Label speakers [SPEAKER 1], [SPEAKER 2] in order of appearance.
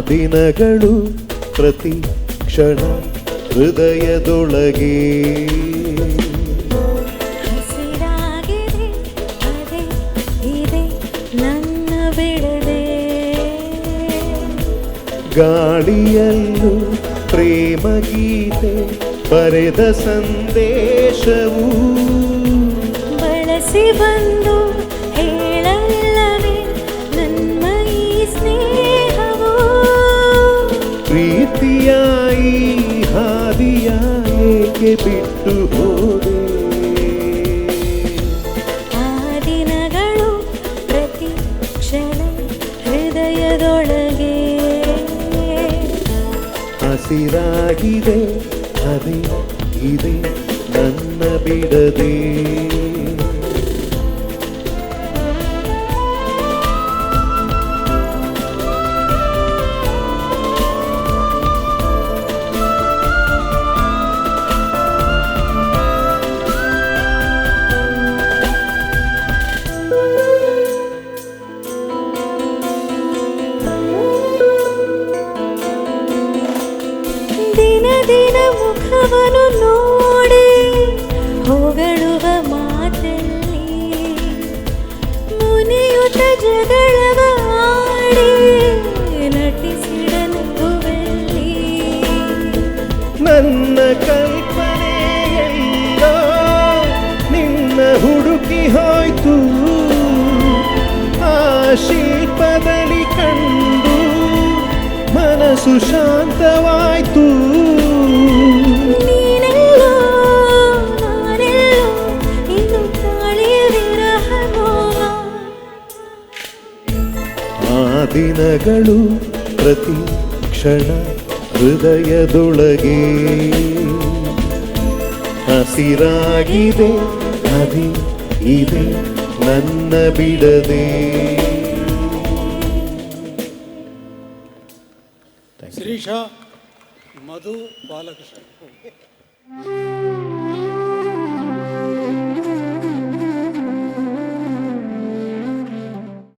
[SPEAKER 1] ದಿನಗಳು ಪ್ರತಿ ಕ್ಷಣ ಹೃದಯದೊಳಗೆ
[SPEAKER 2] ಹಸಿರಾಗಿದೆ ಅದೇ ಇದೆ ನನ್ನ ಬಿಡದೆ.
[SPEAKER 1] ಗಾಳಿಯಲ್ಲೂ ಪ್ರೇಮ ಗೀತೆ ಬರೆದ ಸಂದೇಶವು
[SPEAKER 2] ಬಳಸಿ ಬಂದು ಹೇಳಲಿಲ್ಲವೇ ನನ್ನ ಈ ಸ್ನೇಹವು.
[SPEAKER 1] ಪ್ರೀತಿಯಾಯಿ ಹಾದಿಯ ಏಕೆ ಬಿಟ್ಟು ಹೋದೆ.
[SPEAKER 2] ಆ ದಿನಗಳು ಪ್ರತಿ ಕ್ಷಣ ಹೃದಯದೊಳಗೆ
[SPEAKER 1] ಹಸಿರಾಗಿದೆ ಅದೇ ಇದೆ ನನ್ನ ಬಿಡದೆ.
[SPEAKER 2] ದಿನ ದಿನ ಮುಖವನ್ನು ನೋಡಿ ಹೊಗಳುವ ಮಾತಲ್ಲಿ ಮುನಿಯುತ ಜಗಳವ ಆಡಿ ನಟಿಸಿದ ನಗುವಲ್ಲಿ.
[SPEAKER 1] ನನ್ನ ಕಲ್ಪನೆಯೆಲ್ಲೋ ನಿನ್ನ ಹುಡುಕಿ ಹೋಯ್ತು. ಆ ಶಿಲ್ಪದಲ್ಲಿ ಕಂಡು ಮನಸ್ಸು ಶಾಂತವಾಯ್ತು.
[SPEAKER 2] ನೀನೆಲ್ಲೋ ನಾನೆಲ್ಲೋ ಇನ್ನು ತಾಳಿಯ ವಿರಹ ನೋವ.
[SPEAKER 1] ಆ ದಿನಗಳು ಪ್ರತಿ ಕ್ಷಣ ಹೃದಯದೊಳಗೆ ಹಸಿರಾಗಿದೆ ಅದೇ ಇದೆ ನನ್ನ ಬಿಡದೆ.
[SPEAKER 3] ಶ್ರೀಶ ಮಧು ಬಾಲಕೃಷ್ಣ.